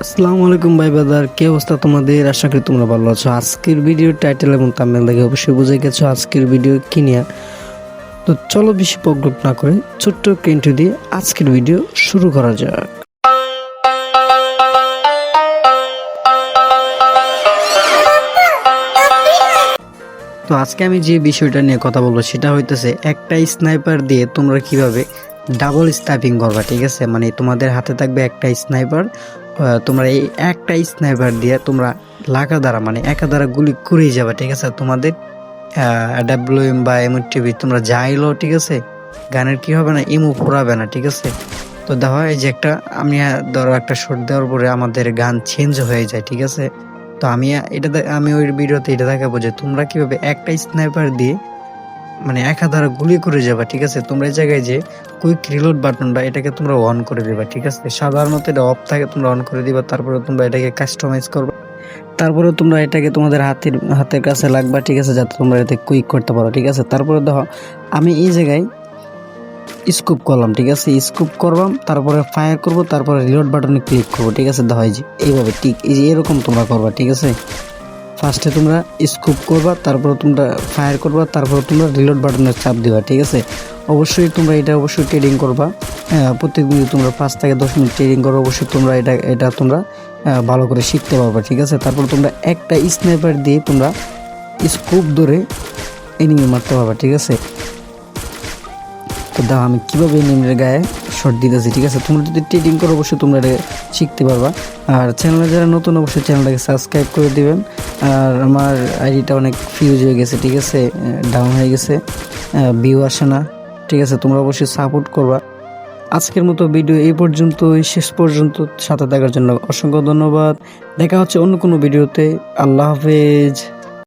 আসসালামু আলাইকুম ভাই বাদার, কি অবস্থা তোমাদের? আশা করি তোমরা ভালো আছো। আজকের ভিডিও টাইটেল এবং থাম্বনেল দেখে অবশ্যই বুঝে গেছো আজকের ভিডিও কি নিয়ে। তো চলো বেশি প্রজ্ঞাপ না করে ছোট্ট একটা ইন্ট্রো দিয়ে আজকের ভিডিও শুরু করা যাক। তো আজকে আমি যে বিষয়টা নিয়ে কথা বলবো সেটা হইতেছে একটা স্নাইপার দিয়ে তোমরা কিভাবে ডাবল স্নাইপিং করবা। ঠিক আছে, মানে তোমাদের হাতে থাকবে একটা স্নাইপার, তোমরা এই একটা স্নাইপার দিয়ে তোমরা লাগা দ্বারা মানে একা দ্বারা গুলি করেই যাবে। ঠিক আছে, তোমাদের ডাব্লিউএম বা এমটিভি তোমরা যাইলো, ঠিক আছে, গানের কি হবে না, ইমো ফুরাবে না। ঠিক আছে, তো দেখো এই যে একটা আমি ধরো একটা শট দেওয়ার পরে আমাদের গান চেঞ্জ হয়ে যায়। ঠিক আছে, তো আমি ওই ভিডিওতে এটা দেখাবো যে তোমরা কিভাবে একটা স্নাইপার দিয়ে মানে একা দ্বারা গুলি করে যাবা। ঠিক আছে, তোমরা এই জায়গায় যে কুইক রিলোড বাটনটা এটাকে তোমরা অন করে দিবা। ঠিক আছে, সাধারণত এটা অফ থাকে, তোমরা অন করে দিবা। তারপরে তোমরা এটাকে কাস্টমাইজ করবা। তারপরে তোমরা এটাকে তোমাদের হাতের কাছে লাগবা। ঠিক আছে, যাতে তোমরা এতে কুইক করতে পারো। ঠিক আছে, তারপরে দেখো আমি এই জায়গায় স্কুপ করলাম। ঠিক আছে, স্কুপ করলাম, তারপরে ফায়ার করব, তারপরে রিলোড বাটনে ক্লিক করবো। ঠিক আছে, দেখো এই যে এইভাবে ঠিক এই যে এরকম তোমরা করবা। ঠিক আছে, ফার্স্টে তোমরা স্কুপ করবা, তারপর তোমরা ফায়ার করবা, তারপর তোমরা রিলোড বাটনে চাপ দিবা। ঠিক আছে, অবশ্যই তোমরা এটা অবশ্যই ট্রেডিং করবা। প্রত্যেকদিন তোমরা 5 থেকে 10 মিনিট ট্রেডিং করো। অবশ্যই তোমরা এটা তোমরা ভালো করে শিখতে পারবা। ঠিক আছে, তারপর তোমরা একটা স্নাইপার দিয়ে তোমরা স্কুপ ধরে এনিমি মারতে পারবা। ঠিক আছে, তো দাও আমি কীভাবে এনিমির গায়ে শট দিতেছি। ঠিক আছে, তোমরা যদি ট্রেডিং করো অবশ্যই তোমরা এটা শিখতে পারবা। আর চ্যানেলে যারা নতুন অবশ্যই চ্যানেলটাকে সাবস্ক্রাইব করে দিবেন। আর আমার আইডিটা অনেক ফিউজ হয়ে গেছে। ঠিক আছে, ডাউন হয়ে গেছে, ভিউ আসে না। ঠিক আছে, তোমরা অবশ্যই সাপোর্ট করবা। আজকের মতো ভিডিও এই পর্যন্তই, শেষ পর্যন্ত সাথে থাকার জন্য অসংখ্য ধন্যবাদ। দেখা হচ্ছে অন্য কোনো ভিডিওতে। আল্লাহ হাফেজ।